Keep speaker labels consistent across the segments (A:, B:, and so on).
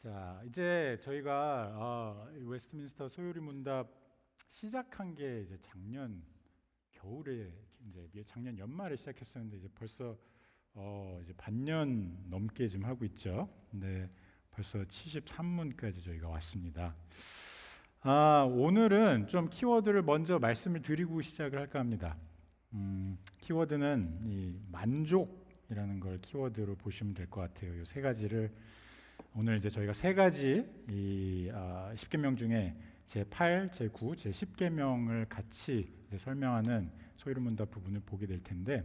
A: 자, 이제 저희가 웨스트민스터 소요리 문답 시작한 게 이제 작년 겨울에 이제 작년 연말에 시작했었는데 이제 벌써 이제 반년 넘게 좀 하고 있죠. 근데 벌써 73문까지 저희가 왔습니다. 오늘은 좀 키워드를 먼저 말씀을 드리고 시작을 할까 합니다. 키워드는 이 만족이라는 걸 키워드로 보시면 될 것 같아요. 이 세 가지를 오늘 이제 저희가 세 가지 이 10계명 중에 제8, 제9, 제10계명을 같이 이제 설명하는 소요리 문답 부분을 보게 될 텐데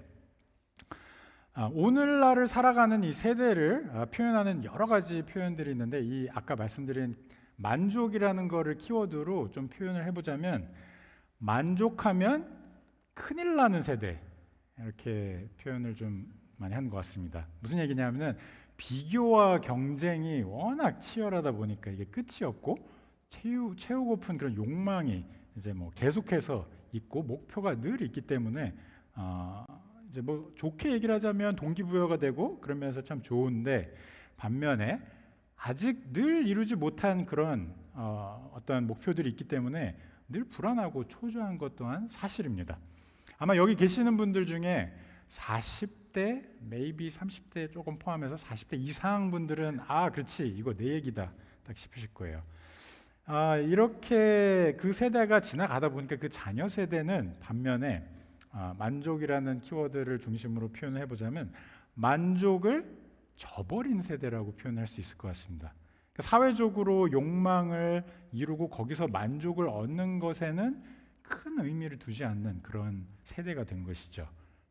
A: 오늘날을 살아가는 이 세대를 표현하는 여러 가지 표현들이 있는데 이 아까 말씀드린 만족이라는 거를 키워드로 좀 표현을 해보자면 만족하면 큰일 나는 세대 이렇게 표현을 좀 많이 한 것 같습니다. 무슨 얘기냐면은 비교와 경쟁이 워낙 치열하다 보니까 이게 끝이 없고 채우고픈 그런 욕망이 이제 뭐 계속해서 있고 목표가 늘 있기 때문에 이제 뭐 좋게 얘기를 하자면 동기부여가 되고 그러면서 참 좋은데 반면에 아직 늘 이루지 못한 그런 어떤 목표들이 있기 때문에 늘 불안하고 초조한 것 또한 사실입니다. 아마 여기 계시는 분들 중에 40대, maybe 30대 조금 포함해서 40대 이상 분들은 그렇지 이거 내 얘기다 딱 싶으실 거예요. 이렇게 그 세대가 지나가다 보니까 그 자녀 세대는 반면에 만족이라는 키워드를 중심으로 표현을 해보자면 만족을 저버린 세대라고 표현할 수 있을 것 같습니다. 그러니까 사회적으로 욕망을 이루고 거기서 만족을 얻는 것에는 큰 의미를 두지 않는 그런 세대가 된 것이죠.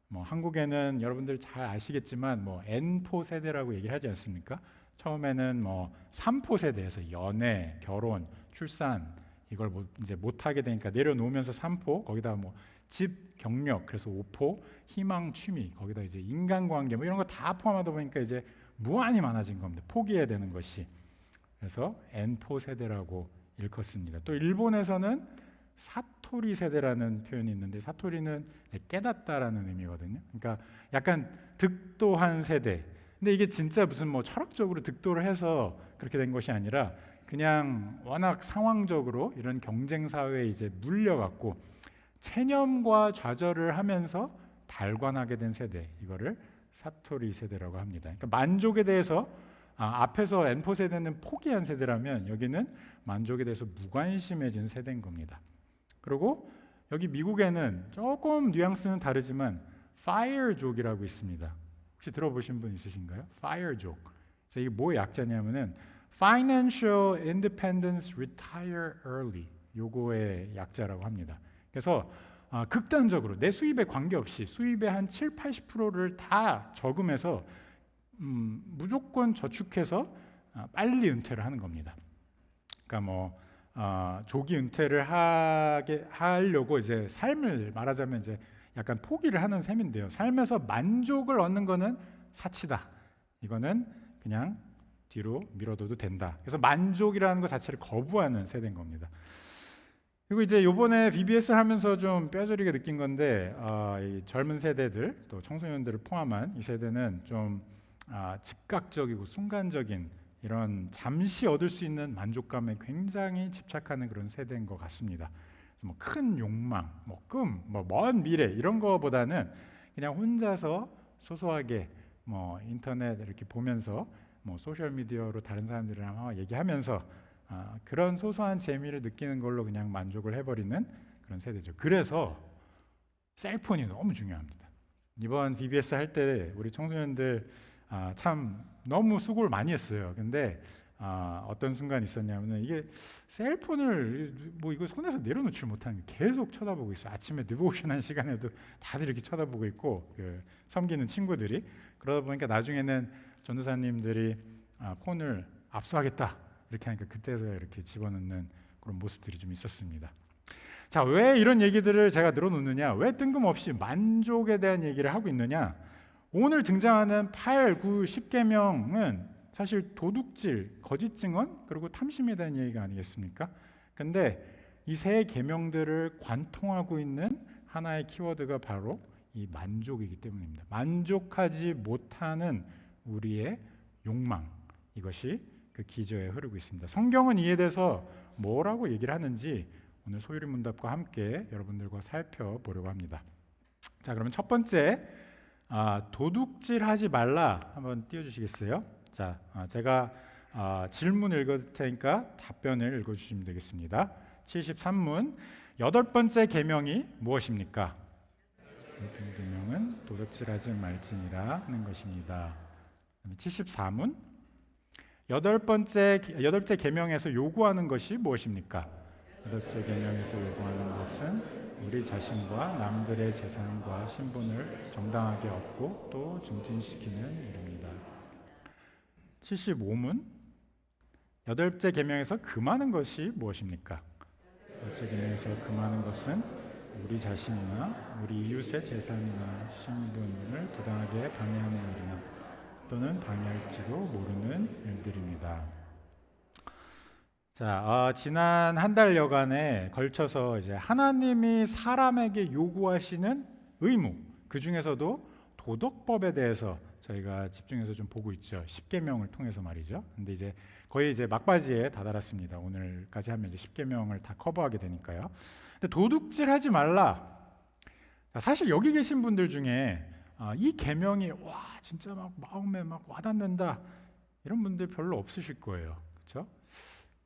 A: 뭐 한국에는 여러분들 잘 아시겠지만 뭐 N포 세대라고 얘기를 하지 않습니까? 처음에는 뭐 3포 세대에서 연애, 결혼, 출산 이걸 이제 못 하게 되니까 내려놓으면서 3포 거기다 뭐 집, 경력 그래서 5포, 희망, 취미 거기다 이제 인간관계 뭐 이런 거 다 포함하다 보니까 이제 무한히 많아진 겁니다. 포기해야 되는 것이. 그래서 N포 세대라고 일컫습니다. 또 일본에서는 사토리 세대라는 표현이 있는데 사토리는 이제 깨닫다라는 의미거든요. 그러니까 약간 득도한 세대. 근데 이게 진짜 무슨 뭐 철학적으로 득도를 해서 그렇게 된 것이 아니라 그냥 워낙 상황적으로 이런 경쟁 사회에 이제 물려갖고 체념과 좌절을 하면서 달관하게 된 세대. 이거를 사토리 세대라고 합니다. 그러니까 만족에 대해서 앞에서 N포 세대는 포기한 세대라면 여기는 만족에 대해서 무관심해진 세대인 겁니다. 그리고 여기 미국에는 조금 뉘앙스는 다르지만 FIRE족이라고 있습니다. 혹시 들어보신 분 있으신가요? FIRE족. 이게 뭐의 약자냐면은 Financial Independence Retire Early. 요거의 약자라고 합니다. 그래서 극단적으로 내 수입에 관계없이 수입의 한 7, 80%를 다 저금해서 무조건 저축해서 빨리 은퇴를 하는 겁니다. 그러니까 뭐 조기 은퇴를 하려고 이제 삶을 말하자면 이제 약간 포기를 하는 셈인데요. 삶에서 만족을 얻는 거는 사치다. 이거는 그냥 뒤로 미뤄둬도 된다. 그래서 만족이라는 것 자체를 거부하는 세대인 겁니다. 그리고 이제 이번에 BBS를 하면서 좀 뼈저리게 느낀 건데 이 젊은 세대들 또 청소년들을 포함한 이 세대는 좀 즉각적이고 순간적인 이런 잠시 얻을 수 있는 만족감에 굉장히 집착하는 그런 세대인 것 같습니다. 뭐 큰 욕망, 뭐 꿈, 뭐 먼 미래 이런 거보다는 그냥 혼자서 소소하게 뭐 인터넷 이렇게 보면서 뭐 소셜 미디어로 다른 사람들이랑 얘기하면서 그런 소소한 재미를 느끼는 걸로 그냥 만족을 해버리는 그런 세대죠. 그래서 셀폰이 너무 중요합니다. 이번 BBS 할 때 우리 청소년들 참 너무 수고를 많이 했어요. 근데 어떤 순간 있었냐면 이게 셀폰을 뭐 이거 손에서 내려놓지 못하는 게 계속 쳐다보고 있어요. 아침에 디보션 한 시간에도 다들 이렇게 쳐다보고 있고 섬기는 친구들이 그러다 보니까 나중에는 전도사님들이 폰을 압수하겠다 이렇게 하니까 그때서야 이렇게 집어넣는 그런 모습들이 좀 있었습니다. 자, 왜 이런 얘기들을 제가 늘어놓느냐? 왜 뜬금없이 만족에 대한 얘기를 하고 있느냐? 오늘 등장하는 8, 9, 10계명은 사실 도둑질, 거짓 증언, 그리고 탐심에 대한 얘기가 아니겠습니까? 근데 이 세 계명들을 관통하고 있는 하나의 키워드가 바로 이 만족이기 때문입니다. 만족하지 못하는 우리의 욕망, 이것이 그 그 기저에 흐르고 있습니다. 성경은 이에 대해서 뭐라고 얘기를 하는지 오늘 소유리 문답과 함께 여러분들과 살펴보려고 합니다. 자, 그러면 첫 번째 도둑질하지 말라 한번 띄워주시겠어요? 자, 제가 질문 읽을 테니까 답변을 읽어주시면 되겠습니다. 73문 여덟 번째 계명이 무엇입니까? 계명은 도둑질하지 말지니라 하는 것입니다. 74문 여덟째 계명에서 요구하는 것이 무엇입니까? 여덟째 계명에서 요구하는 것은 우리 자신과 남들의 재산과 신분을 정당하게 얻고 또 증진시키는 일입니다. 75문 여덟째 계명에서 금하는 것이 무엇입니까? 여덟째 계명에서 금하는 것은 우리 자신이나 우리 이웃의 재산이나 신분을 부당하게 방해하는 일이나 또는 방해할지도 모르는 일들입니다. 자, 지난 한 달여간에 걸쳐서 이제 하나님이 사람에게 요구하시는 의무, 그 중에서도 도덕법에 대해서 저희가 집중해서 좀 보고 있죠. 10계명을 통해서 말이죠. 근데 이제 거의 이제 막바지에 다다랐습니다. 오늘까지 하면 이제 10계명을 다 커버하게 되니까요. 근데 도둑질하지 말라. 사실 여기 계신 분들 중에 이 계명이 와 진짜 막 마음에 막 와닿는다 이런 분들 별로 없으실 거예요. 그렇죠?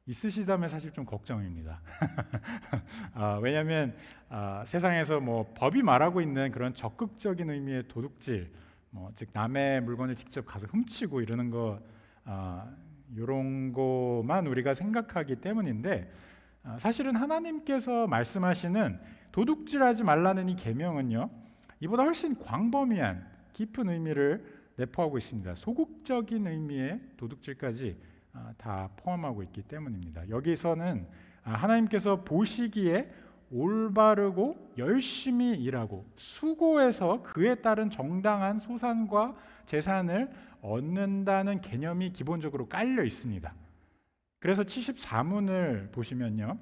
A: 있으시다면 사실 좀 걱정입니다. 왜냐하면 세상에서 뭐 법이 말하고 있는 그런 적극적인 의미의 도둑질, 즉 남의 물건을 직접 가서 훔치고 이러는 거 이런 거만 우리가 생각하기 때문인데 사실은 하나님께서 말씀하시는 도둑질하지 말라는 이 계명은요 이보다 훨씬 광범위한 깊은 의미를 내포하고 있습니다. 소극적인 의미의 도둑질까지 다 포함하고 있기 때문입니다. 여기서는 하나님께서 보시기에 올바르고 열심히 일하고 수고해서 그에 따른 정당한 소산과 재산을 얻는다는 개념이 기본적으로 깔려 있습니다. 그래서 74문을 보시면요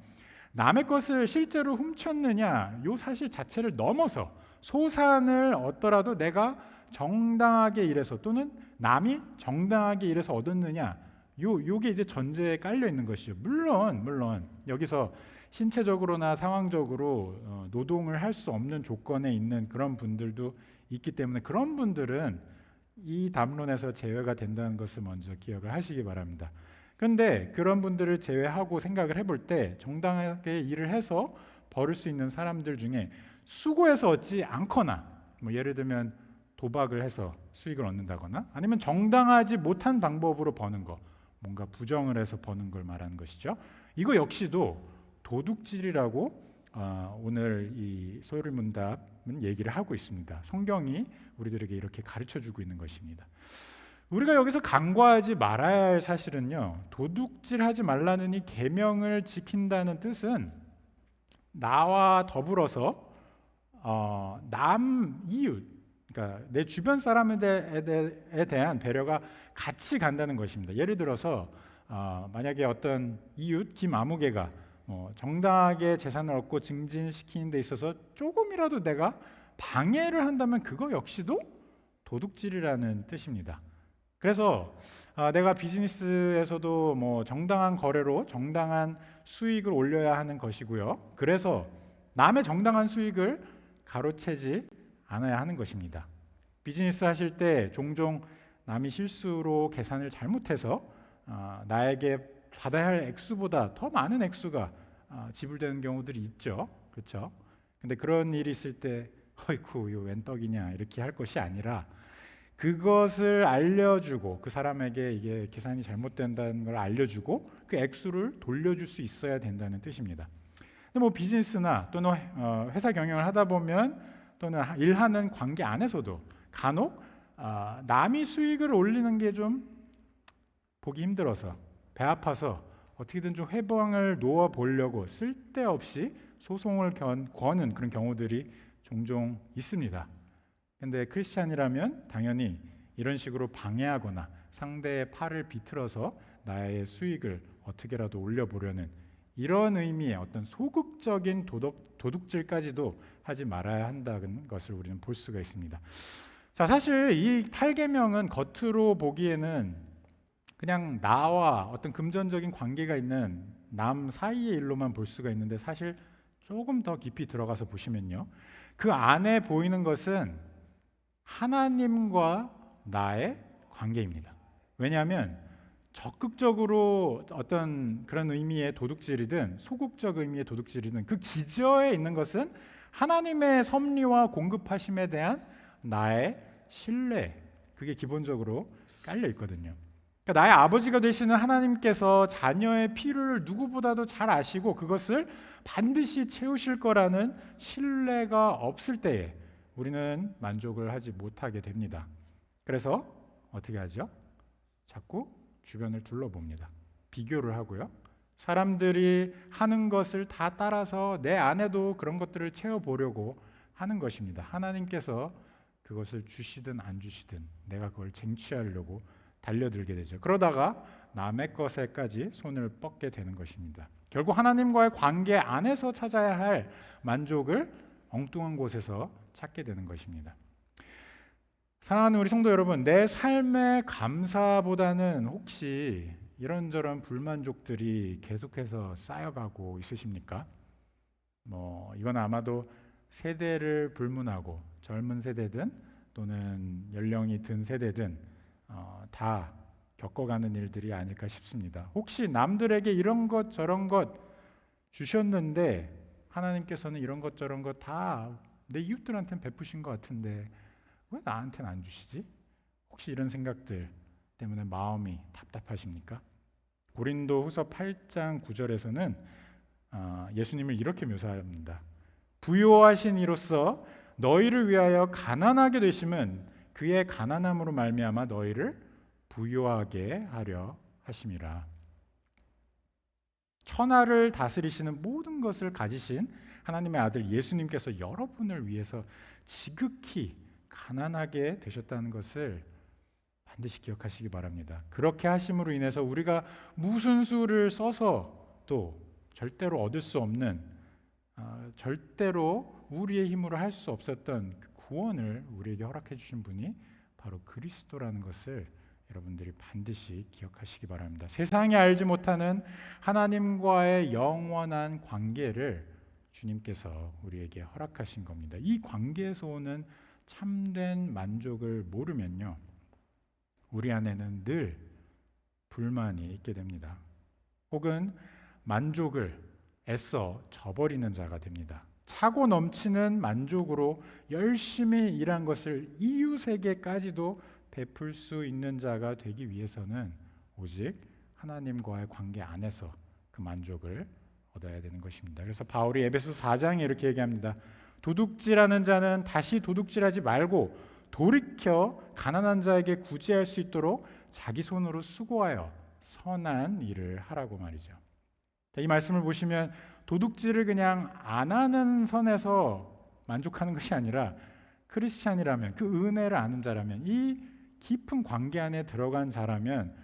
A: 남의 것을 실제로 훔쳤느냐 요 사실 자체를 넘어서 소산을 얻더라도 내가 정당하게 일해서 또는 남이 정당하게 일해서 얻었느냐 요게 이제 전제에 깔려 있는 것이죠. 물론 여기서 신체적으로나 상황적으로 노동을 할 수 없는 조건에 있는 그런 분들도 있기 때문에 그런 분들은 이 담론에서 제외가 된다는 것을 먼저 기억을 하시기 바랍니다. 그런데 그런 분들을 제외하고 생각을 해볼 때 정당하게 일을 해서 벌을 수 있는 사람들 중에 수고해서 얻지 않거나 예를 들면 도박을 해서 수익을 얻는다거나 아니면 정당하지 못한 방법으로 버는 거 뭔가 부정을 해서 버는 걸 말하는 것이죠. 이거 역시도 도둑질이라고 오늘 이 소유리 문답은 얘기를 하고 있습니다. 성경이 우리들에게 이렇게 가르쳐주고 있는 것입니다. 우리가 여기서 간과하지 말아야 할 사실은요 도둑질하지 말라는 이 계명을 지킨다는 뜻은 나와 더불어서 남 이웃 그러니까 내 주변 사람에 대한 배려가 같이 간다는 것입니다. 예를 들어서 만약에 어떤 이웃 김아무개가 정당하게 재산을 얻고 증진시키는 데 있어서 조금이라도 내가 방해를 한다면 그거 역시도 도둑질이라는 뜻입니다. 그래서 내가 비즈니스에서도 정당한 거래로 정당한 수익을 올려야 하는 것이고요. 그래서 남의 정당한 수익을 가로채지 않아야 하는 것입니다. 비즈니스 하실 때 종종 남이 실수로 계산을 잘못해서 나에게 받아야 할 액수보다 더 많은 액수가 지불되는 경우들이 있죠. 그렇죠? 근데 그런 일이 있을 때 어이쿠 이거 웬 떡이냐 이렇게 할 것이 아니라 그것을 알려주고 그 사람에게 이게 계산이 잘못된다는 걸 알려주고 그 액수를 돌려줄 수 있어야 된다는 뜻입니다. 근데 비즈니스나 또는 회사 경영을 하다 보면 또는 일하는 관계 안에서도 간혹 남이 수익을 올리는 게 좀 보기 힘들어서 배 아파서 어떻게든 좀 회방을 놓아 보려고 쓸데없이 소송을 거는 그런 경우들이 종종 있습니다. 근데 크리스찬이라면 당연히 이런 식으로 방해하거나 상대의 팔을 비틀어서 나의 수익을 어떻게라도 올려보려는 이런 의미의 어떤 소극적인 도둑질까지도 하지 말아야 한다는 것을 우리는 볼 수가 있습니다. 자, 사실 이 8계명은 겉으로 보기에는 그냥 나와 어떤 금전적인 관계가 있는 남 사이의 일로만 볼 수가 있는데 사실 조금 더 깊이 들어가서 보시면요, 그 안에 보이는 것은 하나님과 나의 관계입니다. 왜냐하면 적극적으로 어떤 그런 의미의 도둑질이든 소극적 의미의 도둑질이든 그 기저에 있는 것은 하나님의 섭리와 공급하심에 대한 나의 신뢰, 그게 기본적으로 깔려 있거든요. 그러니까 나의 아버지가 되시는 하나님께서 자녀의 필요를 누구보다도 잘 아시고 그것을 반드시 채우실 거라는 신뢰가 없을 때에 우리는 만족을 하지 못하게 됩니다. 그래서 어떻게 하죠? 자꾸 주변을 둘러봅니다. 비교를 하고요. 사람들이 하는 것을 다 따라서 내 안에도 그런 것들을 채워보려고 하는 것입니다. 하나님께서 그것을 주시든 안 주시든 내가 그걸 쟁취하려고 달려들게 되죠. 그러다가 남의 것에까지 손을 뻗게 되는 것입니다. 결국 하나님과의 관계 안에서 찾아야 할 만족을 엉뚱한 곳에서 찾게 되는 것입니다. 사랑하는 우리 성도 여러분, 내 삶의 감사보다는 혹시 이런저런 불만족들이 계속해서 쌓여가고 있으십니까? 이건 아마도 세대를 불문하고 젊은 세대든 또는 연령이 든 세대든 다 겪어가는 일들이 아닐까 싶습니다. 혹시 남들에게 이런 것 저런 것 주셨는데 하나님께서는 이런 것 저런 것 다 내 이웃들한테는 베푸신 것 같은데 왜 나한테는 안 주시지? 혹시 이런 생각들 때문에 마음이 답답하십니까? 고린도후서 8장 9절에서는 예수님을 이렇게 묘사합니다. 부요하신 이로써 너희를 위하여 가난하게 되심은 그의 가난함으로 말미암아 너희를 부요하게 하려 하심이라. 천하를 다스리시는 모든 것을 가지신 하나님의 아들 예수님께서 여러분을 위해서 지극히 가난하게 되셨다는 것을 반드시 기억하시기 바랍니다. 그렇게 하심으로 인해서 우리가 무슨 수를 써서 또 절대로 얻을 수 없는 절대로 우리의 힘으로 할 수 없었던 그 구원을 우리에게 허락해 주신 분이 바로 그리스도라는 것을 여러분들이 반드시 기억하시기 바랍니다. 세상이 알지 못하는 하나님과의 영원한 관계를 주님께서 우리에게 허락하신 겁니다. 이 관계에서 오는 참된 만족을 모르면요, 우리 안에는 늘 불만이 있게 됩니다. 혹은 만족을 애써 저버리는 자가 됩니다. 차고 넘치는 만족으로 열심히 일한 것을 이웃에게까지도 베풀 수 있는 자가 되기 위해서는 오직 하나님과의 관계 안에서 그 만족을 얻어야 되는 것입니다. 그래서 바울이 에베소서 4장에 이렇게 얘기합니다. 도둑질하는 자는 다시 도둑질하지 말고 돌이켜 가난한 자에게 구제할 수 있도록 자기 손으로 수고하여 선한 일을 하라고 말이죠. 이 말씀을 보시면 도둑질을 그냥 안 하는 선에서 만족하는 것이 아니라 크리스찬이라면, 그 은혜를 아는 자라면, 이 깊은 관계 안에 들어간 자라면,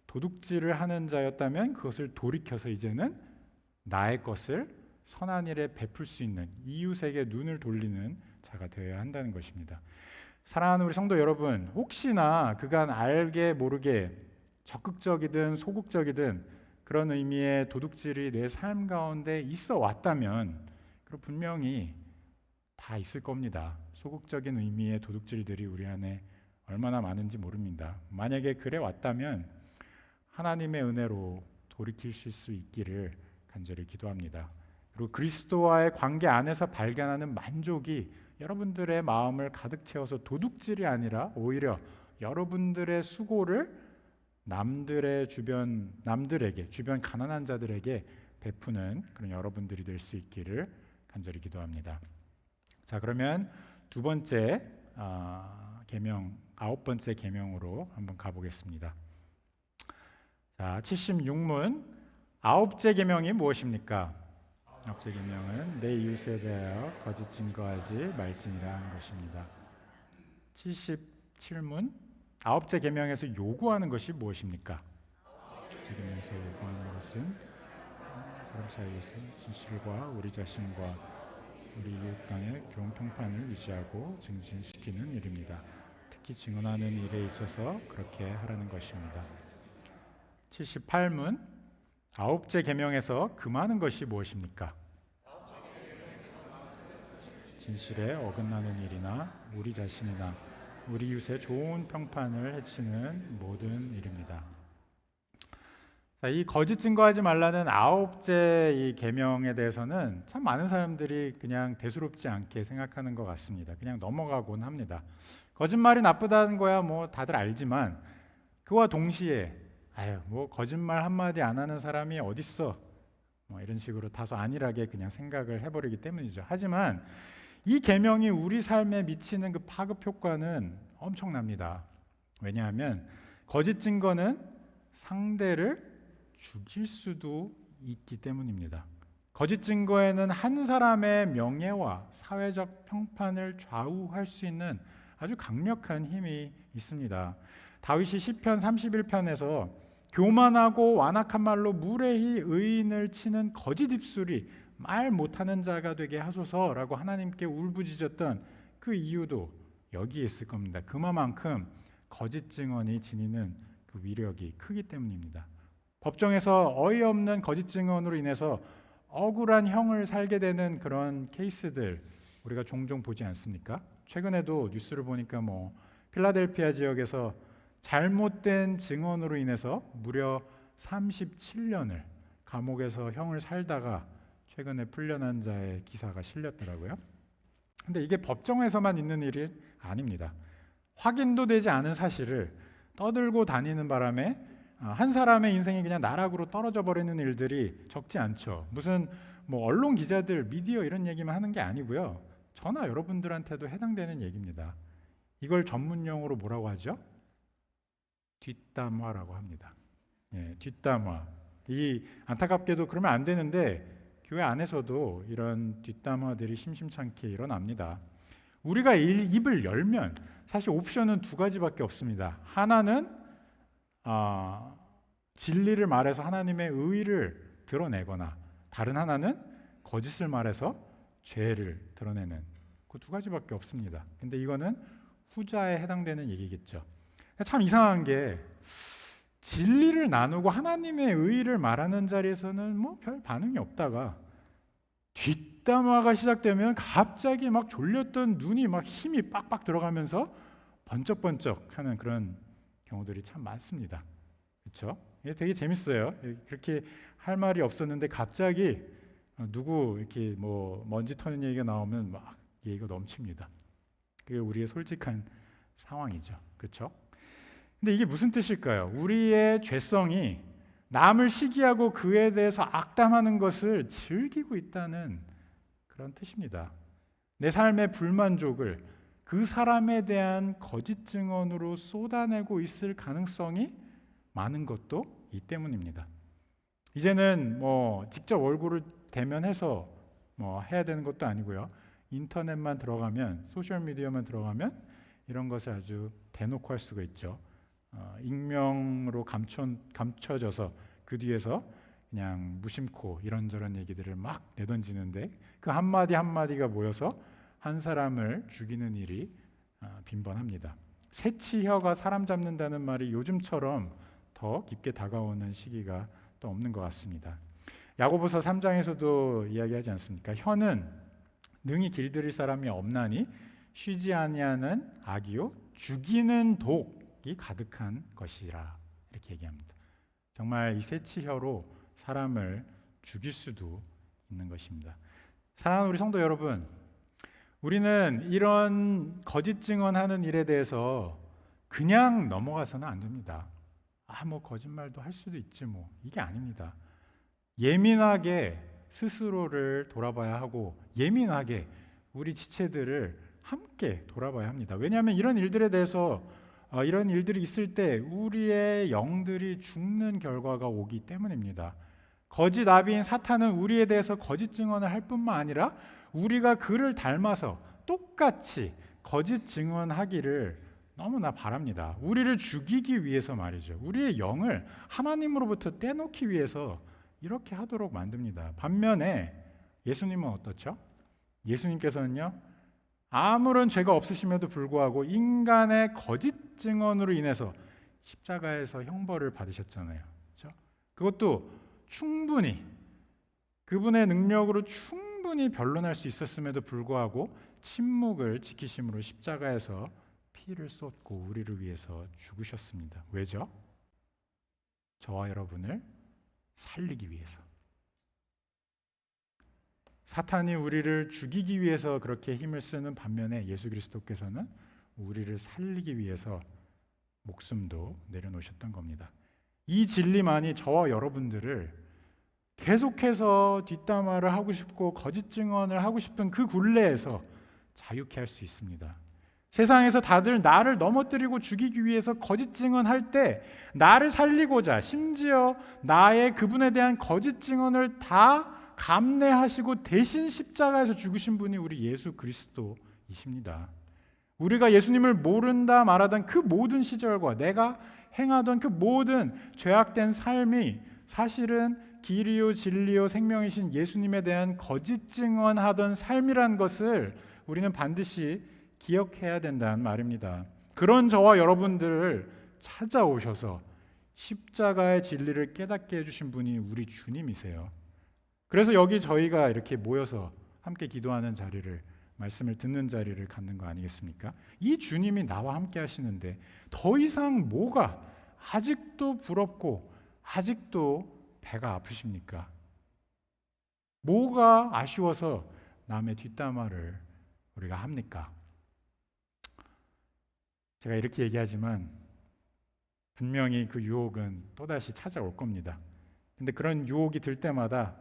A: 도둑질을 하는 자였다면 그것을 돌이켜서 이제는 나의 것을 선한 일에 베풀 수 있는, 이웃에게 눈을 돌리는 자가 되어야 한다는 것입니다. 사랑하는 우리 성도 여러분, 혹시나 그간 알게 모르게 적극적이든 소극적이든 그런 의미의 도둑질이 내 삶 가운데 있어 왔다면, 그럼 분명히 다 있을 겁니다. 소극적인 의미의 도둑질들이 우리 안에 얼마나 많은지 모릅니다. 만약에 그래 왔다면 하나님의 은혜로 돌이키실 수 있기를 간절히 기도합니다. 그리고 그리스도와의 관계 안에서 발견하는 만족이 여러분들의 마음을 가득 채워서 도둑질이 아니라 오히려 여러분들의 수고를 남들에게, 주변 가난한 자들에게 베푸는 그런 여러분들이 될 수 있기를 간절히 기도합니다. 자, 그러면 두 번째 계명, 9번째 계명으로 한번 가보겠습니다. 자, 76문 9째 계명이 무엇입니까? 9째 계명은 내 이웃에 대하여 거짓 증거하지 말지니라 한 것입니다. 77문 9째 계명에서 요구하는 것이 무엇입니까? 9째 계명에서 요구하는 것은 사람 사이에서 진실과 우리 자신과 우리 이웃 간의 교훈 평판을 유지하고 증진시키는 일입니다. 특히 증언하는 일에 있어서 그렇게 하라는 것입니다. 78문 아홉째 계명에서 금하는 것이 무엇입니까? 진실에 어긋나는 일이나 우리 자신이나 우리 이웃의 좋은 평판을 해치는 모든 일입니다. 자, 이 거짓 증거하지 말라는 아홉째 이 계명에 대해서는 참 많은 사람들이 그냥 대수롭지 않게 생각하는 것 같습니다. 그냥 넘어가곤 합니다. 거짓말이 나쁘다는 거야 뭐 다들 알지만 그와 동시에 아유 뭐 거짓말 한마디 안 하는 사람이 어딨어 뭐 이런 식으로 다소 안일하게 그냥 생각을 해버리기 때문이죠. 하지만 이 계명이 우리 삶에 미치는 그 파급 효과는 엄청납니다. 왜냐하면 거짓 증거는 상대를 죽일 수도 있기 때문입니다. 거짓 증거에는 한 사람의 명예와 사회적 평판을 좌우할 수 있는 아주 강력한 힘이 있습니다. 다윗이 시편 31편에서 교만하고 완악한 말로 무례히 의인을 치는 거짓 입술이 말 못하는 자가 되게 하소서라고 하나님께 울부짖었던 그 이유도 여기에 있을 겁니다. 그만큼 거짓 증언이 지니는 그 위력이 크기 때문입니다. 법정에서 어이없는 거짓 증언으로 인해서 억울한 형을 살게 되는 그런 케이스들 우리가 종종 보지 않습니까? 최근에도 뉴스를 보니까 뭐 필라델피아 지역에서 잘못된 증언으로 인해서 무려 37년을 감옥에서 형을 살다가 최근에 풀려난 자의 기사가 실렸더라고요. 근데 이게 법정에서만 있는 일이 아닙니다. 확인도 되지 않은 사실을 떠들고 다니는 바람에 한 사람의 인생이 그냥 나락으로 떨어져 버리는 일들이 적지 않죠. 무슨 뭐 언론 기자들, 미디어 이런 얘기만 하는 게 아니고요. 저나 여러분들한테도 해당되는 얘기입니다. 이걸 전문 용어로 뭐라고 하죠? 뒷담화라고 합니다. 예, 뒷담화. 이 안타깝게도 그러면 안 되는데 교회 안에서도 이런 뒷담화들이 심심찮게 일어납니다. 우리가 입을 열면 사실 옵션은 두 가지밖에 없습니다. 하나는 진리를 말해서 하나님의 의를 드러내거나 다른 하나는 거짓을 말해서 죄를 드러내는 그 두 가지밖에 없습니다. 근데 이거는 후자에 해당되는 얘기겠죠. 참 이상한 게 진리를 나누고 하나님의 의를 말하는 자리에서는 뭐 별 반응이 없다가 뒷담화가 시작되면 갑자기 막 졸렸던 눈이 막 힘이 빡빡 들어가면서 번쩍번쩍하는 그런 경우들이 참 많습니다. 그렇죠? 이게 되게 재밌어요. 그렇게 할 말이 없었는데 갑자기 누구 이렇게 뭐 먼지 터는 얘기가 나오면 막 얘기가 넘칩니다. 그게 우리의 솔직한 상황이죠. 그렇죠? 근데 이게 무슨 뜻일까요? 우리의 죄성이 남을 시기하고 그에 대해서 악담하는 것을 즐기고 있다는 그런 뜻입니다. 내 삶의 불만족을 그 사람에 대한 거짓 증언으로 쏟아내고 있을 가능성이 많은 것도 이 때문입니다. 이제는 뭐 직접 얼굴을 대면해서 뭐 해야 되는 것도 아니고요. 인터넷만 들어가면, 소셜 미디어만 들어가면 이런 것을 아주 대놓고 할 수가 있죠. 익명으로 감춰져서 그 뒤에서 그냥 무심코 이런저런 얘기들을 막 내던지는데 그 한마디 한마디가 모여서 한 사람을 죽이는 일이 빈번합니다. 새치혀가 사람 잡는다는 말이 요즘처럼 더 깊게 다가오는 시기가 또 없는 것 같습니다. 야고보서 3장에서도 이야기하지 않습니까? 혀는 능히 길들일 사람이 없나니 쉬지 아니하는 악이요 죽이는 독이 가득한 것이라 이렇게 얘기합니다. 정말 이 새치혀로 사람을 죽일 수도 있는 것입니다. 사랑하는 우리 성도 여러분, 우리는 이런 거짓 증언하는 일에 대해서 그냥 넘어가서는 안 됩니다. 뭐 거짓말도 할 수도 있지 뭐 이게 아닙니다. 예민하게 스스로를 돌아봐야 하고 예민하게 우리 지체들을 함께 돌아봐야 합니다. 왜냐하면 이런 일들에 대해서 이런 일들이 있을 때 우리의 영들이 죽는 결과가 오기 때문입니다. 거짓 아비인 사탄은 우리에 대해서 거짓 증언을 할 뿐만 아니라 우리가 그를 닮아서 똑같이 거짓 증언하기를 너무나 바랍니다. 우리를 죽이기 위해서 말이죠. 우리의 영을 하나님으로부터 떼놓기 위해서 이렇게 하도록 만듭니다. 반면에 예수님은 어떻죠? 예수님께서는요, 아무런 죄가 없으심에도 불구하고 인간의 거짓 증언으로 인해서 십자가에서 형벌을 받으셨잖아요. 그렇죠? 그것도 충분히 그분의 능력으로 충분히 변론할 수 있었음에도 불구하고 침묵을 지키심으로 십자가에서 피를 쏟고 우리를 위해서 죽으셨습니다. 왜죠? 저와 여러분을 살리기 위해서. 사탄이 우리를 죽이기 위해서 그렇게 힘을 쓰는 반면에 예수 그리스도께서는 우리를 살리기 위해서 목숨도 내려놓으셨던 겁니다. 이 진리만이 저와 여러분들을 계속해서 뒷담화를 하고 싶고 거짓 증언을 하고 싶은 그 굴레에서 자유케 할 수 있습니다. 세상에서 다들 나를 넘어뜨리고 죽이기 위해서 거짓 증언할 때 나를 살리고자 심지어 나의 그분에 대한 거짓 증언을 다 감내하시고 대신 십자가에서 죽으신 분이 우리 예수 그리스도이십니다. 우리가 예수님을 모른다 말하던 그 모든 시절과 내가 행하던 그 모든 죄악된 삶이 사실은 길이요 진리요 생명이신 예수님에 대한 거짓 증언하던 삶이란 것을 우리는 반드시 기억해야 된다는 말입니다. 그런 저와 여러분들을 찾아오셔서 십자가의 진리를 깨닫게 해주신 분이 우리 주님이세요. 그래서 여기 저희가 이렇게 모여서 함께 기도하는 자리를, 말씀을 듣는 자리를 갖는 거 아니겠습니까? 이 주님이 나와 함께 하시는데 더 이상 뭐가 아직도 부럽고 아직도 배가 아프십니까? 뭐가 아쉬워서 남의 뒷담화를 우리가 합니까? 제가 이렇게 얘기하지만 분명히 그 유혹은 또다시 찾아올 겁니다. 근데 그런 유혹이 들 때마다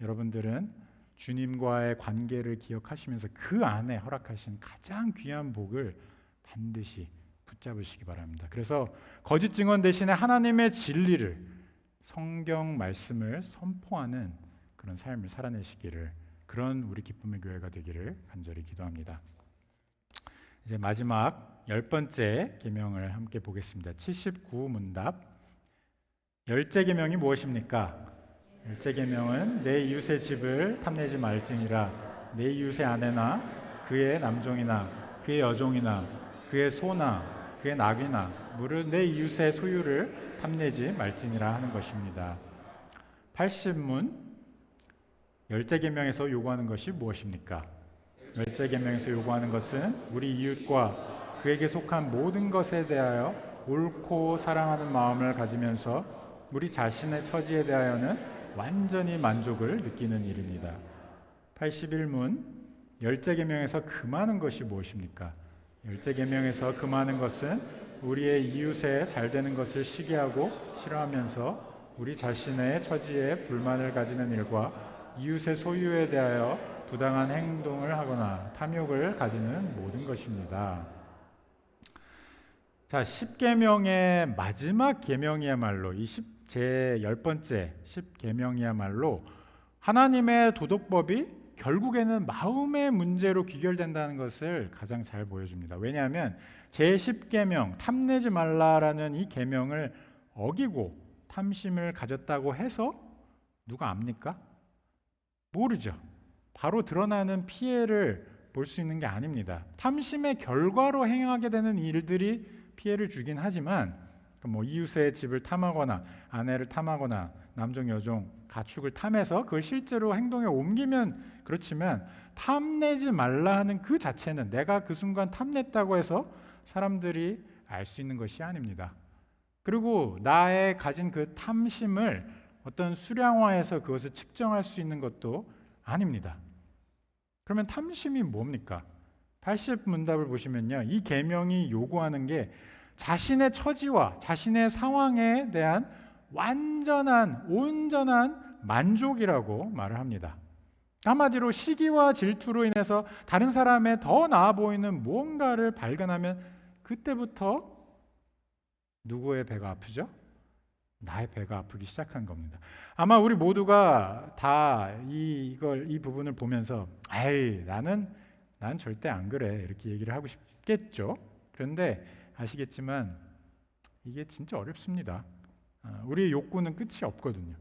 A: 여러분들은 주님과의 관계를 기억하시면서 그 안에 허락하신 가장 귀한 복을 반드시 붙잡으시기 바랍니다. 그래서 거짓 증언 대신에 하나님의 진리를, 성경 말씀을 선포하는 그런 삶을 살아내시기를, 그런 우리 기쁨의 교회가 되기를 간절히 기도합니다. 이제 마지막 10번째 계명을 함께 보겠습니다. 79문답. 열째 계명이 무엇입니까? 열째 계명은 내 이웃의 집을 탐내지 말지니라. 내 이웃의 아내나 그의 남종이나 그의 여종이나 그의 소나 그의 낙이나 무릇 내 이웃의 소유를 탐내지 말지니라 하는 것입니다. 80문. 열째 계명에서 요구하는 것이 무엇입니까? 열째 계명에서 요구하는 것은 우리 이웃과 그에게 속한 모든 것에 대하여 옳고 사랑하는 마음을 가지면서 우리 자신의 처지에 대하여는 완전히 만족을 느끼는 일입니다. 81문. 열째 계명에서 금하는 것이 무엇입니까? 열째 계명에서 금하는 것은 우리의 이웃의 잘 되는 것을 시기하고 싫어하면서 우리 자신의 처지에 불만을 가지는 일과 이웃의 소유에 대하여 부당한 행동을 하거나 탐욕을 가지는 모든 것입니다. 자, 10계명의 마지막 계명이야말로 제 10번째 10계명이야말로 하나님의 도덕법이 결국에는 마음의 문제로 귀결된다는 것을 가장 잘 보여줍니다. 왜냐하면 제 10계명 탐내지 말라라는 이 계명을 어기고 탐심을 가졌다고 해서 누가 압니까? 모르죠. 바로 드러나는 피해를 볼 수 있는 게 아닙니다. 탐심의 결과로 행하게 되는 일들이 피해를 주긴 하지만 뭐 이웃의 집을 탐하거나 아내를 탐하거나 남종 여종 가축을 탐해서 그걸 실제로 행동에 옮기면 그렇지만 탐내지 말라 하는 그 자체는 내가 그 순간 탐냈다고 해서 사람들이 알 수 있는 것이 아닙니다. 그리고 나의 가진 그 탐심을 어떤 수량화해서 그것을 측정할 수 있는 것도 아닙니다. 그러면 탐심이 뭡니까? 80문답을 보시면요, 이 계명이 요구하는 게 자신의 처지와 자신의 상황에 대한 완전한 온전한 만족이라고 말을 합니다. 한마디로 시기와 질투로 인해서 다른 사람의 더 나아 보이는 무언가를 발견하면 그때부터 누구의 배가 아프죠? 나의 배가 아프기 시작한 겁니다. 아마 우리 모두가 다 이 부분을 보면서 난 절대 안 그래 이렇게 얘기를 하고 싶겠죠. 그런데 아시겠지만 이게 진짜 어렵습니다. 우리의 욕구는 끝이 없거든요.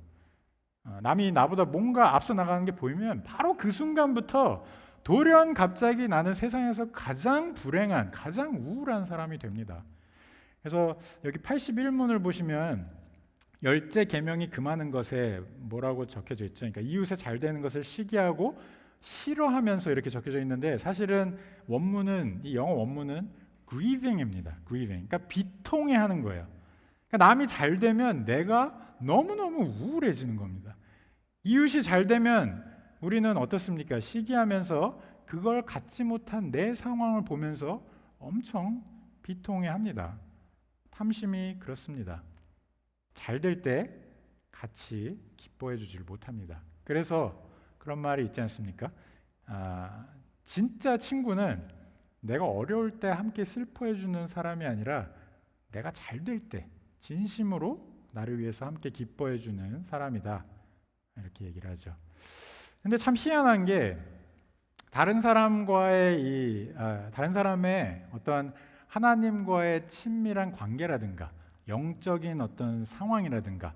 A: 남이 나보다 뭔가 앞서 나가는 게 보이면 바로 그 순간부터 돌연 갑자기 나는 세상에서 가장 불행한, 가장 우울한 사람이 됩니다. 그래서 여기 81문을 보시면 열째 계명이 금하는 것에 뭐라고 적혀져 있죠? 그러니까 이웃에 잘 되는 것을 시기하고 싫어하면서 이렇게 적혀져 있는데, 사실은 원문은, 이 영어 원문은 grieving입니다. grieving. 그러니까 비통해하는 거예요. 그러니까 남이 잘 되면 내가 너무너무 우울해지는 겁니다. 이웃이 잘 되면 우리는 어떻습니까? 시기하면서 그걸 갖지 못한 내 상황을 보면서 엄청 비통해합니다. 탐심이 그렇습니다. 잘 될 때 같이 기뻐해 주지를 못합니다. 그래서 그런 말이 있지 않습니까? 진짜 친구는 내가 어려울 때 함께 슬퍼해 주는 사람이 아니라 내가 잘 될 때 진심으로 나를 위해서 함께 기뻐해 주는 사람이다, 이렇게 얘기를 하죠. 근데 참 희한한 게, 다른 사람의 어떤 하나님과의 친밀한 관계라든가 영적인 어떤 상황이라든가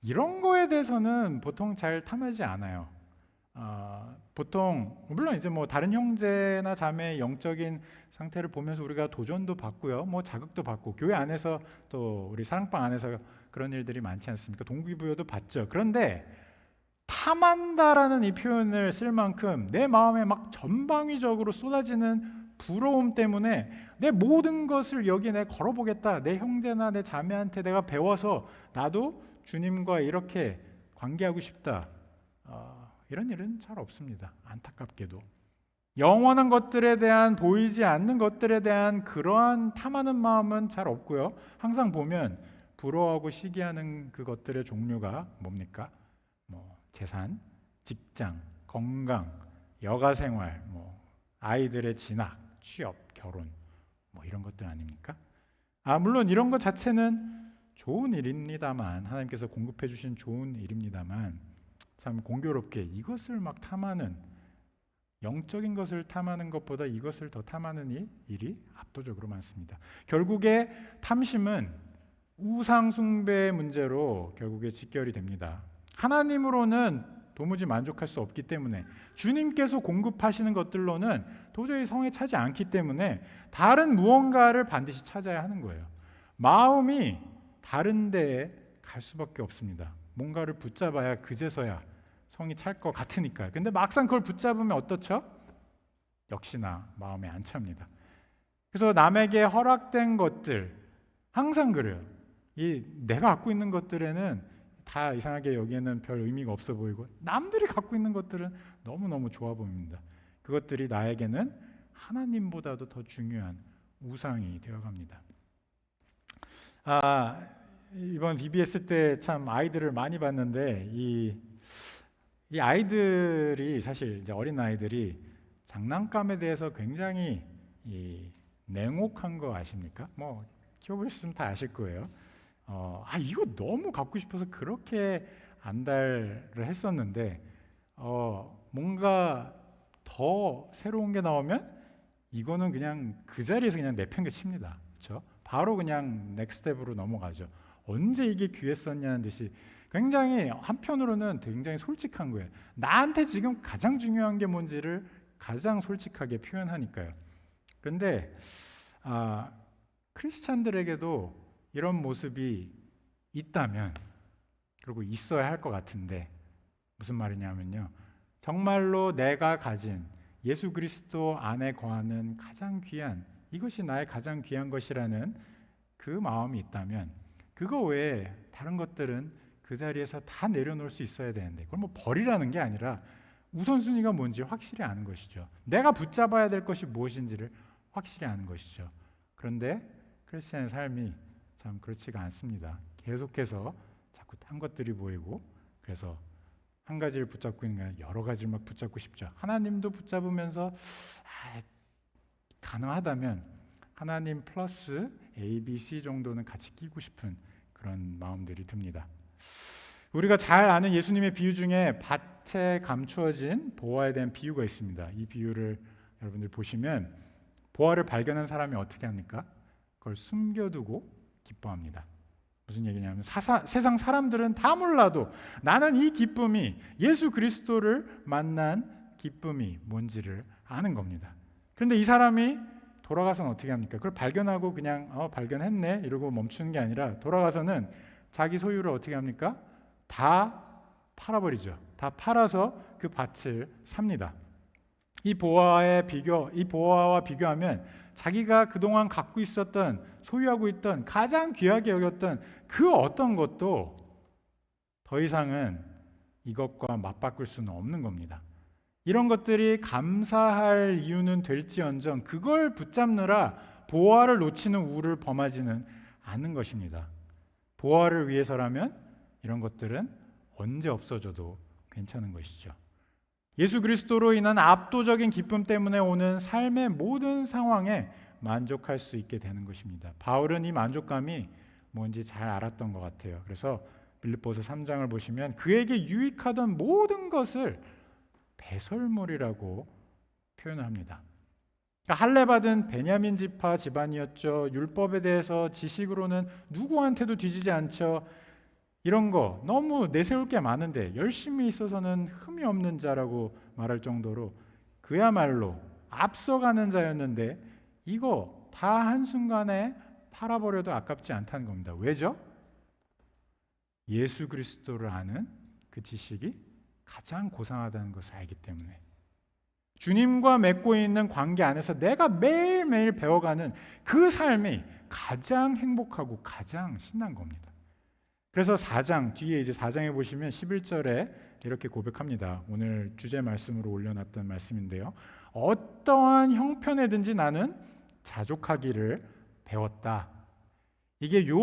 A: 이런 거에 대해서는 보통 잘 탐하지 않아요. 보통 물론 이제 뭐 다른 형제나 자매의 영적인 상태를 보면서 우리가 도전도 받고요, 뭐 자극도 받고, 교회 안에서 또 우리 사랑방 안에서 그런 일들이 많지 않습니까? 동기부여도 받죠. 그런데 탐한다라는 이 표현을 쓸 만큼 내 마음에 막 전방위적으로 쏟아지는 부러움 때문에 내 모든 것을 여기에 내가 걸어보겠다, 내 형제나 내 자매한테 내가 배워서 나도 주님과 이렇게 관계하고 싶다, 이런 일은 잘 없습니다. 안타깝게도 영원한 것들에 대한, 보이지 않는 것들에 대한 그러한 탐하는 마음은 잘 없고요. 항상 보면 부러워하고 시기하는 그 것들의 종류가 뭡니까? 뭐 재산, 직장, 건강, 여가생활, 뭐 아이들의 진학, 취업, 결혼, 뭐 이런 것들 아닙니까? 물론 이런 것 자체는 좋은 일입니다만, 하나님께서 공급해 주신 좋은 일입니다만, 참 공교롭게 이것을 막 탐하는, 영적인 것을 탐하는 것보다 이것을 더 탐하는 일이 압도적으로 많습니다. 결국에 탐심은 우상 숭배의 문제로 결국에 직결이 됩니다. 하나님으로는 도무지 만족할 수 없기 때문에, 주님께서 공급하시는 것들로는 도저히 성에 차지 않기 때문에 다른 무언가를 반드시 찾아야 하는 거예요. 마음이 다른 데에 갈 수밖에 없습니다. 뭔가를 붙잡아야 그제서야 성이 찰 것 같으니까요. 근데 막상 그걸 붙잡으면 어떻죠? 역시나 마음에 안 찹니다. 그래서 남에게 허락된 것들, 항상 그래요. 이 내가 갖고 있는 것들에는 다 이상하게 여기에는 별 의미가 없어 보이고, 남들이 갖고 있는 것들은 너무너무 좋아 보입니다. 그것들이 나에게는 하나님보다도 더 중요한 우상이 되어갑니다. 이번 VBS 때 참 아이들을 많이 봤는데, 이 아이들이, 사실 이제 어린 아이들이 장난감에 대해서 굉장히 냉혹한 거 아십니까? 뭐 키워보셨으면 다 아실 거예요. 이거 너무 갖고 싶어서 그렇게 안달을 했었는데, 뭔가 더 새로운 게 나오면 이거는 그냥 그 자리에서 그냥 내팽개칩니다. 그렇죠? 바로 그냥 넥스트 스텝으로 넘어가죠. 언제 이게 귀했었냐는 듯이 굉장히, 한편으로는 굉장히 솔직한 거예요. 나한테 지금 가장 중요한 게 뭔지를 가장 솔직하게 표현하니까요. 그런데 크리스찬들에게도 이런 모습이 있다면, 그리고 있어야 할 것 같은데, 무슨 말이냐면요, 정말로 내가 가진 예수 그리스도 안에 거하는 가장 귀한, 이것이 나의 가장 귀한 것이라는 그 마음이 있다면, 그거 외에 다른 것들은 그 자리에서 다 내려놓을 수 있어야 되는데, 그걸 뭐 버리라는 게 아니라 우선순위가 뭔지 확실히 아는 것이죠. 내가 붙잡아야 될 것이 무엇인지를 확실히 아는 것이죠. 그런데 크리스천의 삶이 참 그렇지가 않습니다. 계속해서 자꾸 딴 것들이 보이고, 그래서 한 가지를 붙잡고 있는 게 아니라 여러 가지를 막 붙잡고 싶죠. 하나님도 붙잡으면서 가능하다면 하나님 플러스 A, B, C 정도는 같이 끼고 싶은 그런 마음들이 듭니다. 우리가 잘 아는 예수님의 비유 중에 밭에 감추어진 보화에 대한 비유가 있습니다. 이 비유를 여러분들 보시면, 보화를 발견한 사람이 어떻게 합니까? 그걸 숨겨두고 기뻐합니다. 무슨 얘기냐면, 세상 사람들은 다 몰라도 나는 이 기쁨이, 예수 그리스도를 만난 기쁨이 뭔지를 아는 겁니다. 그런데 이 사람이 돌아가서는 어떻게 합니까? 그걸 발견하고 그냥 발견했네 이러고 멈추는 게 아니라, 돌아가서는 자기 소유를 어떻게 합니까? 다 팔아버리죠. 다 팔아서 그 밭을 삽니다. 이 보아와 비교하면 자기가 그동안 갖고 있었던, 소유하고 있던, 가장 귀하게 여겼던 그 어떤 것도 더 이상은 이것과 맞바꿀 수는 없는 겁니다. 이런 것들이 감사할 이유는 될지언정 그걸 붙잡느라 보아를 놓치는 우를 범하지는 않는 것입니다. 보아를 위해서라면 이런 것들은 언제 없어져도 괜찮은 것이죠. 예수 그리스도로 인한 압도적인 기쁨 때문에 오는 삶의 모든 상황에 만족할 수 있게 되는 것입니다. 바울은 이 만족감이 뭔지 잘 알았던 것 같아요. 그래서 빌립보서 3장을 보시면 그에게 유익하던 모든 것을 배설물이라고 표현을 합니다. 그러니까 할례받은 베냐민 지파 집안이었죠. 율법에 대해서 지식으로는 누구한테도 뒤지지 않죠. 이런 거 너무 내세울 게 많은데 열심히 있어서는 흠이 없는 자라고 말할 정도로 그야말로 앞서가는 자였는데 이거 다 한순간에 팔아버려도 아깝지 않다는 겁니다. 왜죠? 예수 그리스도를 아는 그 지식이 가장 고상하다는 것을 알기 때문에, 주님과 맺고 있는 관계 안에서 내가 매일매일 배워가는 그 삶이 가장 행복하고 가장 신난 겁니다. 그래서 4장 뒤에 이제 4장에 보시면 11절에 이렇게 고백합니다. 오늘 주제 말씀으로 올려놨던 말씀인데요. 어떠한 형편에든지 나는 자족하기를 배웠다. 이게 요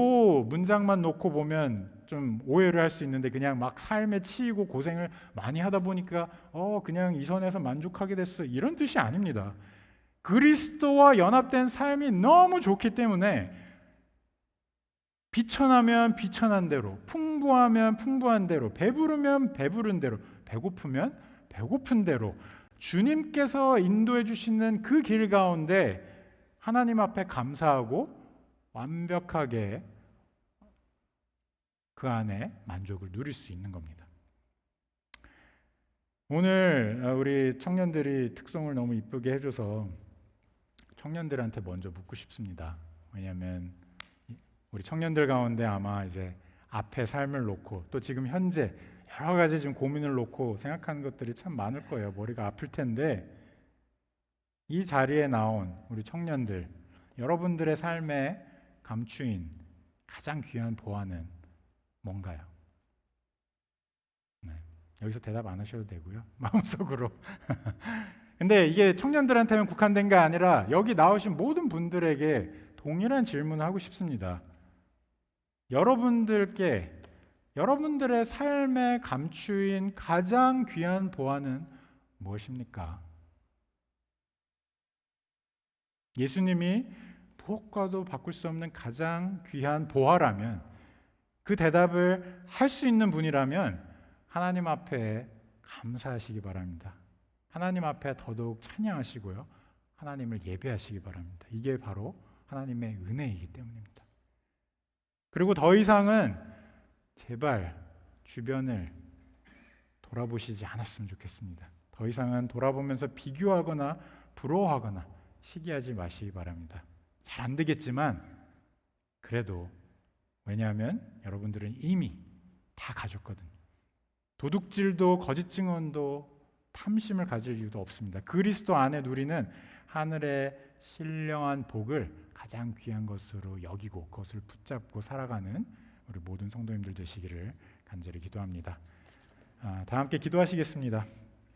A: 문장만 놓고 보면 좀 오해를 할 수 있는데 그냥 막 삶에 치이고 고생을 많이 하다 보니까 그냥 이 선에서 만족하게 됐어 이런 뜻이 아닙니다. 그리스도와 연합된 삶이 너무 좋기 때문에 비천하면 비천한 대로, 풍부하면 풍부한 대로, 배부르면 배부른 대로, 배고프면 배고픈 대로 주님께서 인도해 주시는 그 길 가운데 하나님 앞에 감사하고 완벽하게 그 안에 만족을 누릴 수 있는 겁니다. 오늘 우리 청년들이 특송을 너무 이쁘게 해줘서 청년들한테 먼저 묻고 싶습니다. 왜냐하면 우리 청년들 가운데 아마 이제 앞에 삶을 놓고 또 지금 현재 여러 가지 좀 고민을 놓고 생각하는 것들이 참 많을 거예요. 머리가 아플 텐데 이 자리에 나온 우리 청년들, 여러분들의 삶에 감추인 가장 귀한 보화는 뭔가요? 네, 여기서 대답 안 하셔도 되고요. 마음속으로. 근데 이게 청년들한테만 국한된 게 아니라 여기 나오신 모든 분들에게 동일한 질문을 하고 싶습니다. 여러분들께 여러분들의 삶에 감추인 가장 귀한 보화는 무엇입니까? 예수님이 무엇과도 바꿀 수 없는 가장 귀한 보화라면, 그 대답을 할 수 있는 분이라면 하나님 앞에 감사하시기 바랍니다. 하나님 앞에 더더욱 찬양하시고요, 하나님을 예배하시기 바랍니다. 이게 바로 하나님의 은혜이기 때문입니다. 그리고 더 이상은 제발 주변을 돌아보시지 않았으면 좋겠습니다. 더 이상은 돌아보면서 비교하거나 부러워하거나 시기하지 마시기 바랍니다. 잘 안 되겠지만 그래도, 왜냐하면 여러분들은 이미 다 가졌거든요. 도둑질도 거짓 증언도 탐심을 가질 이유도 없습니다. 그리스도 안에 누리는 하늘의 신령한 복을 가장 귀한 것으로 여기고 그것을 붙잡고 살아가는 우리 모든 성도님들 되시기를 간절히 기도합니다. 다 함께 기도하시겠습니다.